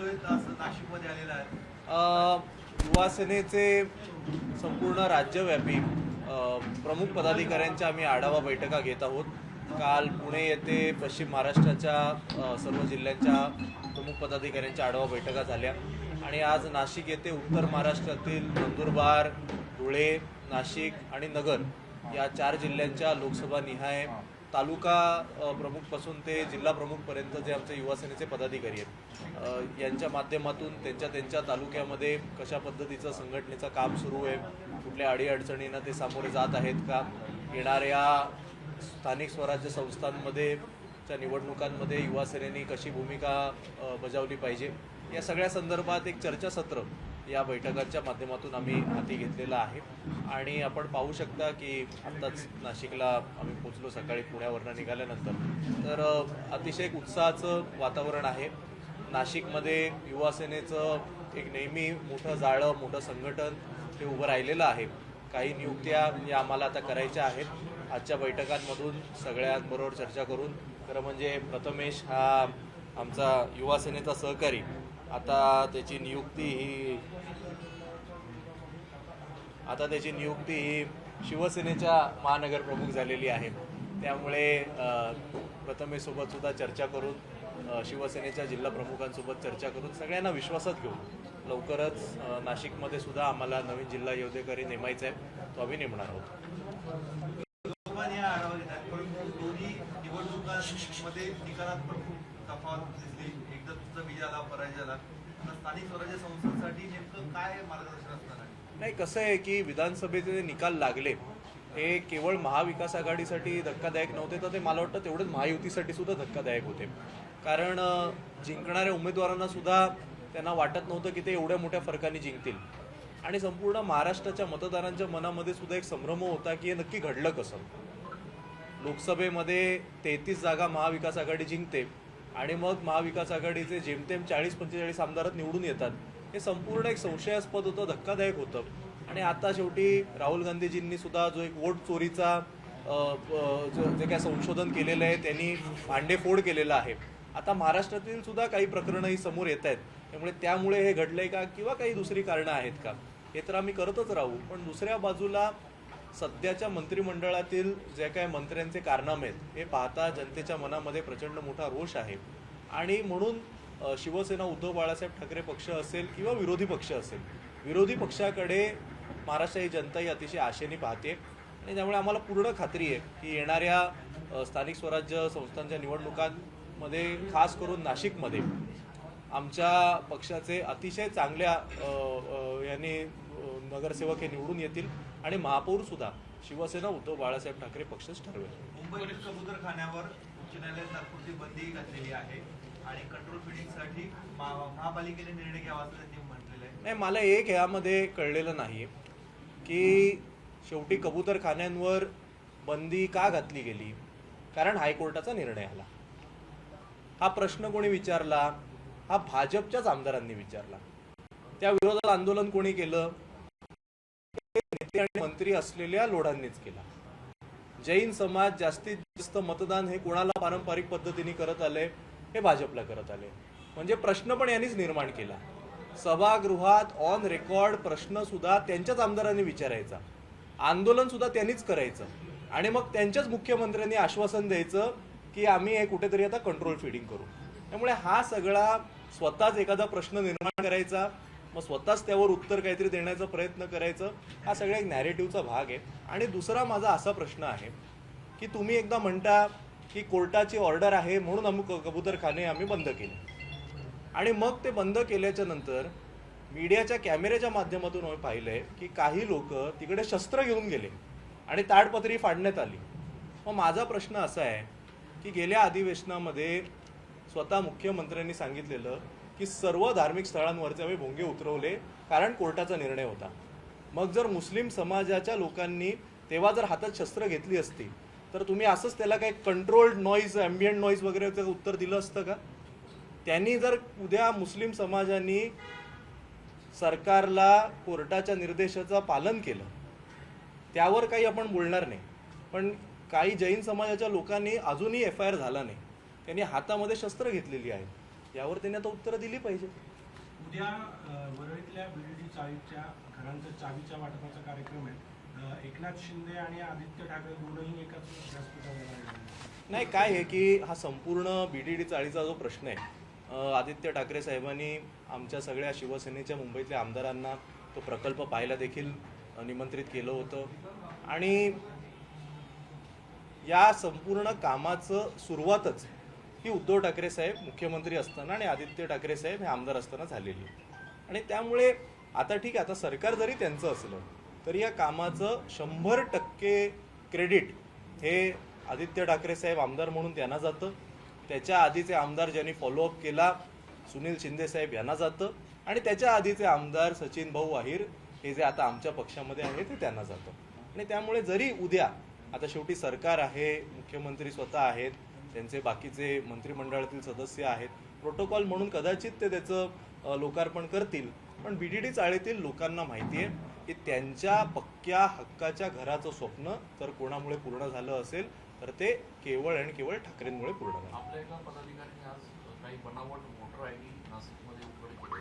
सुरळीत असं नाशिकमध्ये आलेलं आहे? युवा सेनेचे संपूर्ण राज्यव्यापी प्रमुख पदाधिकाऱ्यांच्या आम्ही आढावा बैठका घेत आहोत. काल पुणे येथे पश्चिम महाराष्ट्राच्या सर्व जिल्ह्यांच्या प्रमुख पदाधिकाऱ्यांच्या आढावा बैठका झाल्या आणि आज नाशिक येथे उत्तर महाराष्ट्रातील नंदुरबार, धुळे, नाशिक आणि नगर या 4 जिल्ह्यांच्या लोकसभा निहाय तालुका प्रमुखपासून ते जिल्हा प्रमुखपर्यंत जे आमचे युवा सेनेचे पदाधिकारी आहेत यांच्या माध्यमातून त्यांच्या तालुक्यामध्ये कशा पद्धतीचं संघटनेचं काम सुरू आहे, कुठल्या अडीअडचणींना ते सामोरे जात आहेत का, येणाऱ्या स्थानिक स्वराज्य संस्थांमध्ये च्या निवडणुकांमध्ये युवा सेनेने कशी भूमिका बजावली पाहिजे, या सगळ्या संदर्भात एक चर्चासत्र या बैठकांच्या माध्यमातून आम्ही हाती घेतलेला आहे. आणि आपण पाहू शकता की आत्ताच नाशिकला आम्ही पोचलो सकाळी पुण्यावरनं निघाल्यानंतर, तर अतिशय उत्साहाचं वातावरण आहे. नाशिकमध्ये युवा सेनेचं एक नेहमी मोठं जाळं, मोठं संघटन हे उभं राहिलेलं आहे. काही नियुक्त्या या आम्हाला आता करायच्या आहेत. आजच्या बैठकांमधून सगळ्यांबरोबर चर्चा करून, खरं म्हणजे प्रथमेश हा आमचा युवा सेनेचा सहकारी, आता त्याची नियुक्ती ही शिवसेनेच्या महानगर प्रमुख झालेली आहे. त्यामुळे प्रथमेशसोबत सुद्धा चर्चा करून, शिवसेनेच्या जिल्हा प्रमुखांसोबत चर्चा करून सगळ्यांना विश्वासात घेऊन लवकरच नाशिकमध्ये सुद्धा आम्हाला नवीन जिल्हा योद्धेकरी नेमायचा आहे, तो आम्ही नेमणार आहोत. दोन्ही निवडणुकांमध्ये निकालात खूप तफावत दिसली. एकदा तुमचा विजय झाला, पराजय झाला. स्थानिक स्वराज्य संस्थांसाठी नेमकं काय मार्गदर्शन असणार आहे? नाही, कसं आहे की विधानसभेचे निकाल लागले हे केवळ महाविकास आघाडीसाठी धक्कादायक नव्हते, तर ते मला वाटतं तेवढेच महायुतीसाठी सुद्धा धक्कादायक होते. कारण जिंकणाऱ्या उमेदवारांना सुद्धा त्यांना वाटत नव्हतं की ते एवढ्या मोठ्या फरकाने जिंकतील. आणि संपूर्ण महाराष्ट्राच्या मतदारांच्या मनामध्ये सुद्धा एक संभ्रम होता की हे नक्की घडलं कसं. लोकसभेमध्ये 33 जागा महाविकास आघाडी जिंकते आणि मग महाविकास आघाडीचे जेमतेम 40-45 आमदारात निवडून येतात. हे संपूर्ण एक संशयास्पद होतं, धक्कादायक होतं. आणि आता शेवटी राहुल गांधीजींनी सुद्धा जो एक वोट चोरीचा जे काय संशोधन केलेलं आहे त्यांनी भांडेफोड केलेलं आहे. आता महाराष्ट्रातील सुद्धा काही प्रकरणं ही समोर येत आहेत. त्यामुळे हे घडलंय का किंवा काही दुसरी कारणं आहेत का, हे तर आम्ही करतच राहू. पण दुसऱ्या बाजूला सध्याच्या मंत्रिमंडळातील जे काय मंत्र्यांचे कारनामे आहेत हे पाहता जनतेच्या मनामध्ये प्रचंड मोठा रोष आहे. आणि म्हणून शिवसेना, उद्धव बाळासाहेब ठाकरे पक्ष असेल किंवा विरोधी पक्ष असेल, विरोधी पक्षाकडे महाराष्ट्राची जनता ही अतिशय आशेने पाहते. आणि त्यामुळे आम्हाला पूर्ण खात्री आहे की येणाऱ्या स्थानिक स्वराज्य संस्थांच्या निवडणुकांमध्ये, खास करून नाशिकमध्ये, आमच्या पक्षाचे अतिशय चांगल्या यांनी नगरसेवक हे निवडून येतील आणि महापौर सुद्धा शिवसेना, उद्धव बाळासाहेब ठाकरे पक्षच ठरवेल. मुंबईतील कबूतरखान्यावर उच्च न्यायालयात तात्पुरती बंदी घातलेली आहे आणि कंट्रोल फिडिंगसाठी महापालिकेने निर्णय घ्यावा असं त्यांनी म्हटलेलं आहे. नाही, मला एक यामध्ये कळलेलं नाही की शेवटी कबूतरखान्यांवर बंदी का घातली गेली. कारण हायकोर्टाचा निर्णय आला. हा प्रश्न कोणी विचारला? हा भाजपच्याच आमदारांनी विचारला. त्या विरोधात आंदोलन कोणी केलं? नेते आणि मंत्री असलेल्या लोढांनीच केला. जैन समाज जास्तीत जास्त मतदान हे कोणाला पारंपरिक पद्धतीने करत आले? हे भाजपला करत आले. म्हणजे प्रश्न पण यांनीच निर्माण केला. सभागृहात ऑन रेकॉर्ड प्रश्न सुद्धा त्यांच्याच आमदारांनी विचारायचा, आंदोलन सुद्धा त्यांनीच करायचं आणि मग त्यांच्याच मुख्यमंत्र्यांनी आश्वासन द्यायचं की आम्ही हे कुठेतरी आता कंट्रोल फिडिंग करू. त्यामुळे हा सगळा स्वतःच एखादा प्रश्न निर्माण करायचा, मग स्वतःच त्यावर उत्तर काहीतरी देण्याचा प्रयत्न करायचं, हा सगळा एक नॅरेटिव्हचा भाग आहे. आणि दुसरा माझा असा प्रश्न आहे की तुम्ही एकदा म्हणता की कोर्टाची ऑर्डर आहे म्हणून आम्ही कबूतरखाने आम्ही बंद केले, आणि मग ते बंद केल्याच्या नंतर मीडियाच्या कॅमेऱ्याच्या माध्यमातून आम्ही पाहिलंय की काही लोक तिकडे शस्त्र घेऊन गेले आणि ताडपत्री फाडण्यात आली. मग माझा प्रश्न असा आहे की गेल्या अधिवेशनामध्ये स्वतः मुख्यमंत्र्यांनी सांगितलेलं की सर्व धार्मिक स्थळांवरचे आम्ही भोंगे उतरवले कारण कोर्टाचा निर्णय होता. मग जर मुस्लिम समाजाच्या लोकांनी तेव्हा जर हातात शस्त्र घेतली असती तर तुम्ही असंच त्याला काही कंट्रोल्ड नॉईज, ॲम्बियंट नॉईज वगैरेचं उत्तर दिलं असतं का? त्यांनी जर उद्या मुस्लिम समाजांनी सरकारला कोर्टाच्या निर्देशाचं पालन केलं त्यावर काही आपण बोलणार नाही. पण काही जैन समाजाच्या लोकांनी अजूनही FIR झाला नाही, त्यांनी हातामध्ये शस्त्र घेतलेली आहेत. यावर त्यांनी आता उत्तरं दिली पाहिजे. उद्या वरळीतल्या बीडीडी चाळीच्या घरांच्या चावीच्या वाटपाचा कार्यक्रम आहे. एकनाथ शिंदे आणि आदित्य ठाकरे दोनही एकाच व्यासपीठावर येणार आहेत. नाही, काय आहे की हा संपूर्ण बीडीडी चाळीचा जो प्रश्न आहे, आदित्य ठाकरे साहेबांनी आमच्या सगळ्या शिवसेनेच्या मुंबईतल्या आमदारांना तो प्रकल्प पाहायला देखील निमंत्रित केलं होतं आणि या संपूर्ण कामाचं सुरुवातच ही उद्धव ठाकरे साहेब मुख्यमंत्री असताना आणि आदित्य ठाकरे साहेब हे आमदार असताना झालेली आहे. आणि त्यामुळे आता ठीक आहे, आता सरकार जरी त्यांचं असलं तरी या कामाचं 100% क्रेडिट हे आदित्य ठाकरे साहेब आमदार म्हणून त्यांना जातं. त्याच्या आधीचे आमदार ज्यांनी फॉलोअप केला सुनील शिंदे साहेब यांना जातं आणि त्याच्या आधीचे आमदार सचिन भाऊ अहिर हे जे आता आमच्या पक्षामध्ये आहे ते त्यांना जातं. आणि त्यामुळे जरी उद्या आता शेवटी सरकार आहे, मुख्यमंत्री स्वतः आहेत, त्यांचे बाकीचे मंत्रिमंडळातील सदस्य आहेत, प्रोटोकॉल म्हणून कदाचित ते त्याचं लोकार्पण करतील. पण बीडीडी चाळीतील लोकांना माहिती आहे की त्यांच्या पक्क्या हक्काच्या घराचं स्वप्न जर कोणामुळे पूर्ण झालं असेल तर ते केवळ आणि केवळ ठाकरेंमुळे पूर्ण झालं. आपल्या एका पदाधिकाऱ्यांनी आज काही बनावट वोटर आय डी नाशिकमध्ये उघड केले.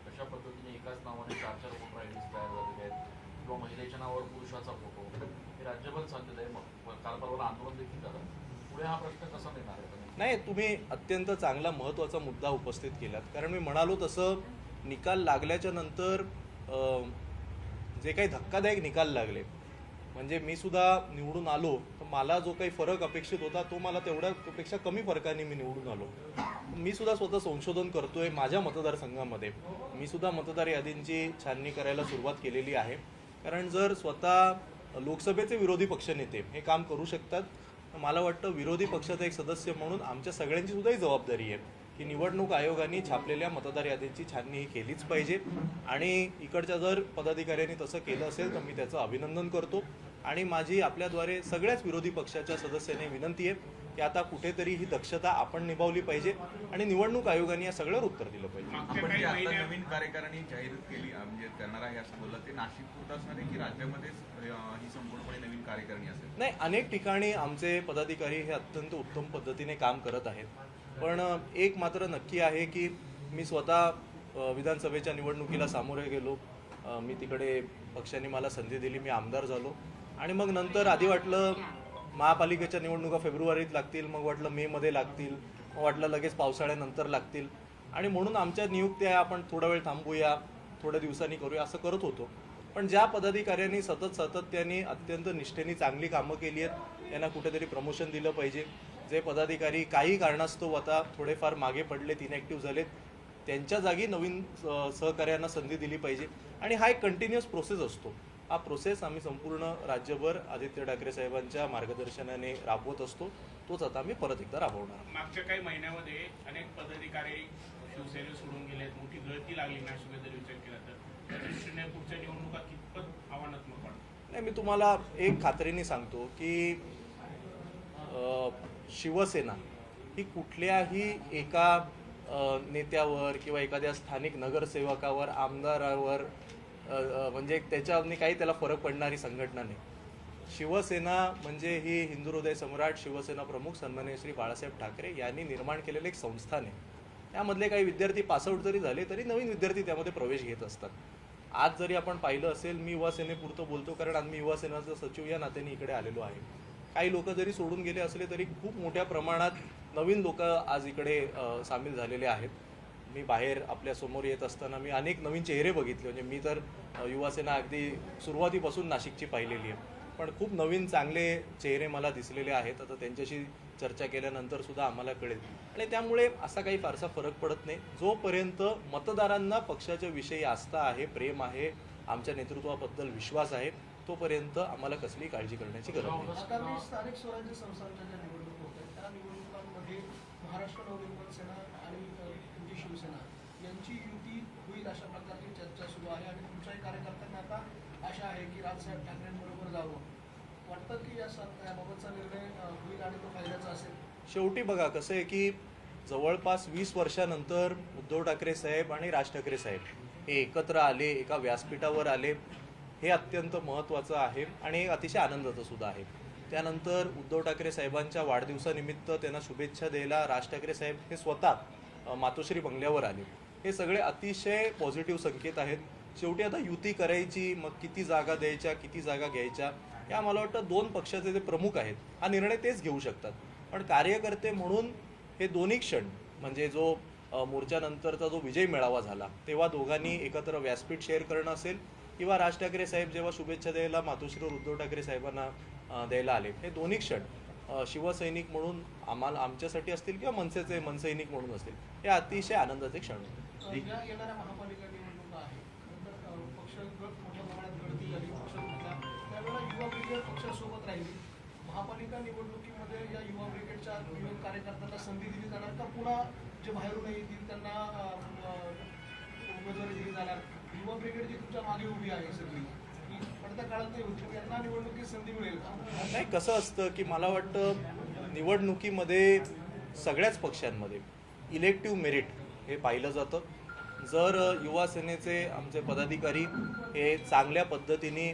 अशा पद्धतीने एकाच नावाने 4 वोटर आय डीज तयार झालेले आहेत किंवा महिलेच्या नावावर पुरुषाचा फोटो हे राज्यभर चाललेलं आहे. मग काल परवा आंदोलन देखील झालं. पुढे हा प्रश्न कसा देणार आहे? नाही, तुम्ही अत्यंत चांगला महत्त्वाचा मुद्दा उपस्थित केलात. कारण मी म्हणालो तसं निकाल लागल्याच्या नंतर जे काही धक्कादायक निकाल लागले, म्हणजे मी सुद्धा निवडून आलो तर मला जो काही फरक अपेक्षित होता तो मला तेवढ्यापेक्षा कमी फरकाने मी निवडून आलो. मी सुद्धा स्वतः संशोधन करतोय माझ्या मतदारसंघामध्ये. मी सुद्धा मतदार यादींची छाननी करायला सुरुवात केलेली आहे. कारण जर स्वतः लोकसभेचे विरोधी पक्षनेते हे काम करू शकतात तर मला वाटतं विरोधी पक्षाचा एक सदस्य म्हणून आमच्या सगळ्यांची सुद्धा ही जबाबदारी आहे की निवडणूक आयोगाने छापलेल्या मतदार यादींची छाननी ही केलीच पाहिजे. आणि इकडच्या जर पदाधिकाऱ्यांनी तसं केलं असेल तर मी त्याचं अभिनंदन करतो. आणि माझी आपल्याद्वारे सगळ्याच विरोधी पक्षाच्या सदस्यांनी विनंती आहे की आता कुठेतरी ही दक्षता आपण निभावली पाहिजे आणि निवडणूक आयोगाने या सगळ्यावर उत्तर दिलं पाहिजे. आपण जे आता नवीन कार्यकारिणी जाहीर केली म्हणजे करणार आहे असं बोललं, ते नाशिक पुरतं असणार आहे की राज्यामध्येच ही संपूर्णपणे नवीन कार्यकारिणी असेल? नाही, अनेक ठिकाणी आमचे पदाधिकारी हे अत्यंत उत्तम पद्धतीने काम करत आहेत. पण एक मात्र नक्की आहे की मी स्वतः विधानसभेच्या निवडणुकीला सामोरे गेलो. मी तिकडे पक्षाने मला संधी दिली, मी आमदार झालो. आणि मग नंतर आधी वाटलं महापालिकेच्या निवडणुका फेब्रुवारीत लागतील, मग वाटलं मेमध्ये लागतील, मग वाटलं लगेच पावसाळ्यानंतर लागतील. आणि म्हणून आमच्या नियुक्त्या आपण थोडा वेळ थांबूया, थोड्या दिवसांनी करूया असं करत होतो. पण ज्या पदाधिकाऱ्यांनी सातत्याने अत्यंत निष्ठेने चांगली कामं केली आहेत त्यांना कुठेतरी प्रमोशन दिलं पाहिजे. जे पदाधिकारी काही कारणास्तव आता थोडेफार मागे पडलेत, इनॅक्टिव्ह झालेत, त्यांच्या जागी नवीन सहकार्यांना संधी दिली पाहिजे. आणि हा एक कंटिन्युअस प्रोसेस असतो. हा प्रोसेस आम्ही संपूर्ण राज्यभर आदित्य ठाकरे साहेबांच्या मार्गदर्शनाने राबवत असतो. तोच आता आम्ही परत एकदा राबवणार. मागच्या काही महिन्यामध्ये अनेक पदाधिकारी शिवसेने सोडून गेलेत. मोठी गळती लागली नाशिकमध्ये जर विचार केला तर त्या दृष्टीने पुढच्या निवडणुका कितपत आव्हानात्मक वाटतं? नाही, मी तुम्हाला एक खात्रीने सांगतो की शिवसेना ही कुठल्याही एका नेत्यावर किंवा एखाद्या स्थानिक नगरसेवकावर, आमदारावर म्हणजे त्याच्याने काही त्याला फरक पडणारी संघटना नाही. शिवसेना म्हणजे ही हिंदू हृदय सम्राट शिवसेना प्रमुख सन्माननीय श्री बाळासाहेब ठाकरे यांनी निर्माण केलेलं एक संस्थान आहे. त्यामधले काही विद्यार्थी पासआउट जरी झाले तरी नवीन विद्यार्थी त्यामध्ये प्रवेश घेत असतात. आज जरी आपण पाहिलं असेल, मी युवा सेनेपुरतं बोलतो कारण आज मी युवा सेनेचा सचिव या नात्याने इकडे आलेलो आहे. काही लोक जरी सोडून गेले असले तरी खूप मोठ्या प्रमाणात नवीन लोक आज इकडे सामील झालेले आहेत. मी बाहेर आपल्यासमोर येत असताना मी अनेक नवीन चेहरे बघितले. म्हणजे मी तर युवासेना अगदी सुरुवातीपासून नाशिकची पाहिलेली आहे, पण खूप नवीन चांगले चेहरे मला दिसलेले आहेत. आता त्यांच्याशी चर्चा केल्यानंतर सुद्धा आम्हाला कळेल. आणि त्यामुळे असा काही फारसा फरक पडत नाही. जोपर्यंत मतदारांना पक्षाच्या विषयी आस्था आहे, प्रेम आहे, आमच्या नेतृत्वाबद्दल विश्वास आहे, तोपर्यंत आम्हाला कसली काळजी करण्याची गरज नाही. आगामी स्थानिक स्वराज्य संस्थांच्या ज्या निवडणूक होत आहेत त्या निवडणुकांमध्ये महाराष्ट्र नवनिर्माण सेना आणि तुमची शिवसेना यांची युती होईल अशा प्रकारची चर्चा सुरू आहे. आणि तुमच्याही कार्यकर्त्यांना आता आशा आहे की राजसाहेब ठाकरेंबरोबर जावं. वाटतं की याबाबतचा निर्णय होईल आणि तो फायद्याचा असेल? शेवटी बघा कसं आहे की जवळपास 20 वर्षानंतर उद्धव ठाकरे साहेब आणि राज ठाकरे साहेब हे एकत्र आले, एका व्यासपीठावर आले, हे अत्यंत महत्त्वाचं आहे आणि अतिशय आनंदाचं सुद्धा आहे. त्यानंतर उद्धव ठाकरे साहेबांच्या वाढदिवसानिमित्त त्यांना शुभेच्छा द्यायला राज ठाकरे साहेब हे स्वतः मातोश्री बंगल्यावर आले, हे सगळे अतिशय पॉझिटिव्ह संकेत आहेत. शेवटी आता युती करायची, मग किती जागा द्यायच्या, किती जागा घ्यायच्या, या मला वाटतं 2 पक्षाचे जे प्रमुख आहेत हा निर्णय तेच घेऊ शकतात. पण कार्यकर्ते म्हणून हे दोन्ही क्षण, म्हणजे जो मोर्चानंतरचा जो विजय मेळावा झाला तेव्हा दोघांनी एकत्र व्यासपीठ शेअर करणं असेल, किंवा राज ठाकरे साहेब जेव्हा शुभेच्छा द्यायला मातोश्रीवर उद्धव ठाकरे साहेबांना द्यायला आले, हे दोन्ही क्षण शिवसैनिक म्हणून आमच्यासाठी असतील किंवा मनसेचे मनसैनिक म्हणून असतील, हे अतिशय आनंदाचे क्षण होते. ज्या येणाऱ्या महापालिका निवडणुका आहे, नंतर पक्ष गट मोठ्या प्रमाणात गळती झाली, पक्ष फुटला, त्यावेळेला युवा ब्रिगेड पक्षासोबत राहिली. महापालिका निवडणुकीमध्ये या युवा ब्रिगेडच्या युवक कार्यकर्त्यांना संधी दिली जाणार का, पुन्हा जे बाहेरून येतील त्यांना उमेदवारी दिली जाणार? युवा ब्रिगेड जी तुमच्या मागे उभी आहे सगळी, ही पडत्या काळात नाही होती, यांना निवडणुकीत संधी मिळेल का? नाही, कसं असतं की मला वाटतं निवडणुकीमध्ये सगळ्याच पक्षांमध्ये इलेक्टिव्ह मेरिट हे पाहिलं जातं. जर युवा सेनेचे आमचे पदाधिकारी हे चांगल्या पद्धतीने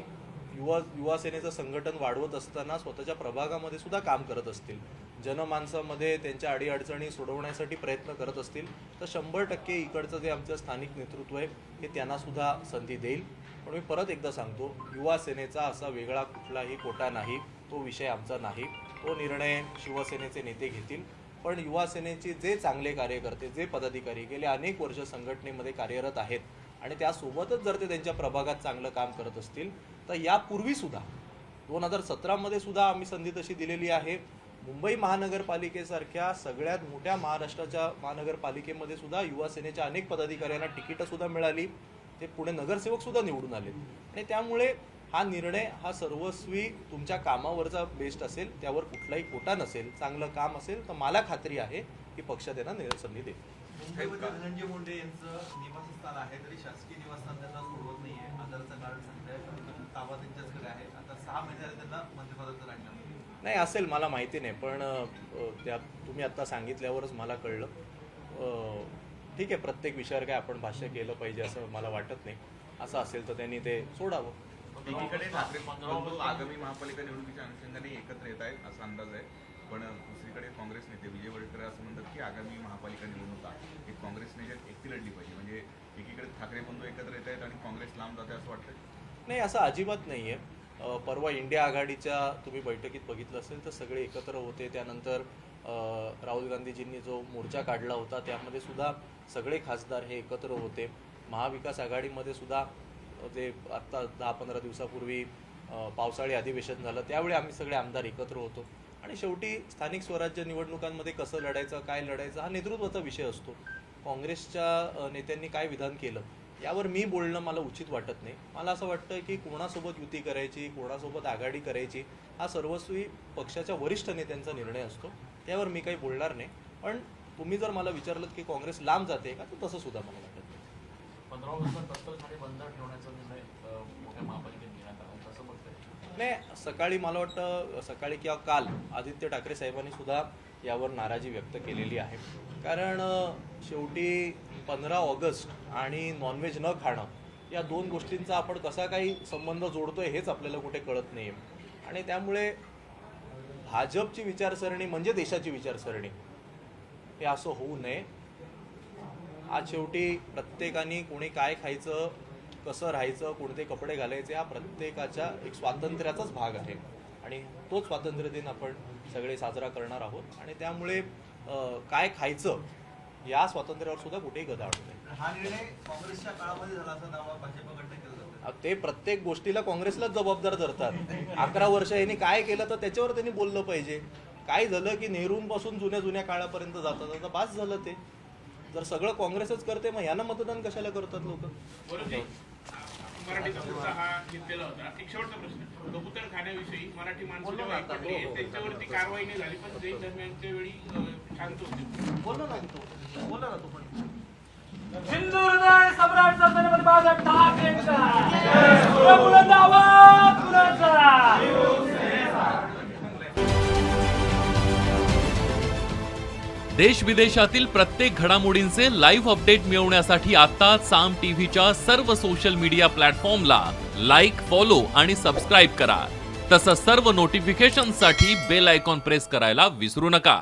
युवा सेनेचं संघटन वाढवत असताना स्वतःच्या प्रभागामध्ये सुद्धा काम करत असतील, जनमानसामध्ये त्यांच्या अडीअडचणी सोडवण्यासाठी प्रयत्न करत असतील, तर 100% इकडचं जे आमचं स्थानिक नेतृत्व आहे हे त्यांना सुद्धा संधी देईल. पण मी परत एकदा सांगतो, युवा सेनेचा असा वेगळा कुठलाही कोटा नाही, तो विषय आमचा नाही, तो निर्णय शिवसेनेचे नेते घेतील. पण युवा सेनेचे जे चांगले कार्यकर्ते, जे पदाधिकारी गेले अनेक वर्ष संघटनेमध्ये कार्यरत आहेत आणि त्यासोबतच जर ते त्यांच्या प्रभागात चांगलं काम करत असतील, तर यापूर्वीसुद्धा 2017मध्ये सुद्धा आम्ही संधी तशी दिलेली आहे. मुंबई महानगरपालिकेसारख्या सगळ्यात मोठ्या महाराष्ट्राच्या महानगरपालिकेमध्ये सुद्धा युवा सेनेच्या अनेक पदाधिकाऱ्यांना तिकीटंसुद्धा मिळाली, ते पुणे नगरसेवकसुद्धा निवडून आले. आणि त्यामुळे हा निर्णय हा सर्वस्वी तुमच्या कामावरचा बेस्ड असेल, त्यावर कुठलाही कोटा नसेल, चांगलं काम असेल, तर मला खात्री आहे की पक्ष त्यांना संधी देईल. मुंबईमध्ये धनंजय मुंडे यांचं निवासस्थान आहे, तरी शासकीय निवासस्थान त्यांना सोडवत नाहीये. आधारचं कारण सांगताय, ताबा त्यांच्याचकडे आहे. आता 6 महिने झाले त्यांना मंत्रिपदाचं राजीनामा. नाही असेल, मला माहिती नाही, पण त्या तुम्ही आत्ता सांगितल्यावरच मला कळलं. ठीक आहे, प्रत्येक विषयावर काय आपण भाष्य केलं पाहिजे असं मला वाटत नाही. असं असेल तर त्यांनी ते सोडावं. एकीकडे ठाकरे बंधू आगामी महापालिका निवडणुकीच्या अनुषंगाने एकत्र येत आहेत असा अंदाज आहे, पण दुसरीकडे काँग्रेस नेते विजय वडेट्टीवार असं म्हणतात की आगामी महापालिका निवडणुका ही काँग्रेसने एकटी लढली पाहिजे. म्हणजे एकीकडे ठाकरे बंधू एकत्र येत आहेत आणि काँग्रेस लांब जाते असं वाटतं? नाही, असं अजिबात नाही आहे. परवा इंडिया आघाडीच्या तुम्ही बैठकीत बघितलं असेल तर सगळे एकत्र होते. त्यानंतर राहुल गांधीजींनी जो मोर्चा काढला होता त्यामध्ये सुद्धा सगळे खासदार हे एकत्र होते. महाविकास आघाडीमध्ये सुद्धा जे आत्ता 10-15 दिवसापूर्वी पावसाळी अधिवेशन झालं त्यावेळी आम्ही सगळे आमदार एकत्र होतो. आणि शेवटी स्थानिक स्वराज्य निवडणुकांमध्ये कसं लढायचं, काय लढायचं हा नेतृत्वाचा विषय असतो. काँग्रेसच्या नेत्यांनी काय विधान केलं यावर मी बोलणं मला उचित वाटत नाही. मला असं वाटतं की कोणासोबत युती करायची, कोणासोबत आघाडी करायची हा सर्वस्वी पक्षाच्या वरिष्ठ नेत्यांचा निर्णय असतो, त्यावर मी काही बोलणार नाही. पण तुम्ही जर मला विचारलं की काँग्रेस लांब जाते का, तर तसं सुद्धा मला वाटत नाही. 15 ऑगस्टला कत्तलखाने बंद ठेवण्याचा निर्णय मोठ्या महापालिकेत घेण्यात आला, कसं बघताय? नाही, सकाळी मला वाटतं सकाळी किंवा काल आदित्य ठाकरे साहेबांनी सुद्धा यावर नाराजी व्यक्त केलेली आहे. कारण शेवटी 15 ऑगस्ट आणि नॉनव्हेज न खाणं या 2 गोष्टींचा आपण कसा काही संबंध जोडतोय हेच आपल्याला कुठे कळत नाही. आणि त्यामुळे भाजपची विचारसरणी म्हणजे देशाची विचारसरणी हे असं होऊ नये. आज शेवटी प्रत्येकाने कोणी काय खायचं, कसं राहायचं, कोणते कपडे घालायचे हा प्रत्येकाच्या एक स्वातंत्र्याचाच भाग आहे आणि तोच स्वातंत्र्य दिन आपण सगळे साजरा करणार आहोत. आणि त्यामुळे काय खायचं या स्वातंत्र्यावर सुद्धा कुठेही गदा आणू नये. हा निर्णय काँग्रेसच्या काळामध्ये झाला असा दावा भाजपकडनं केला जातो. ते प्रत्येक गोष्टीला काँग्रेसलाच जबाबदार धरतात. 11 वर्ष यांनी काय केलं तर त्याच्यावर त्यांनी बोललं पाहिजे. काय झालं की नेहरूंपासून जुन्या काळापर्यंत जातात, आता बास झालं. ते जर सगळं काँग्रेसच करते मग यांना मतदान कशाला करतात लोक? बरोबर. मराठीचा मुद्दा हा घेतलेला होता. एक शेवटचा प्रश्न, कबूतर खाण्याविषयी मराठी माणसं जेव्हा एकवटली त्यांच्यावरती कारवाई नाही झाली, पण जैन धर्मियांच्या वेळी शांत होते. बोललो ना तू पण. हिंदुहृदय सम्राट छत्रपती बाळासाहेब ठाकरेंचा बुलंद आवाज बुलंद. देश विदेशातील प्रत्येक घडामोडींचे लाईव्ह अपडेट मिळवण्यासाठी आता साम टीव्हीच्या सर्व सोशल मीडिया प्लॅटफॉर्मला लाईक, फॉलो आणि सबस्क्राईब करा. तसंच सर्व नोटिफिकेशनसाठी बेल आयकॉन प्रेस करायला विसरू नका.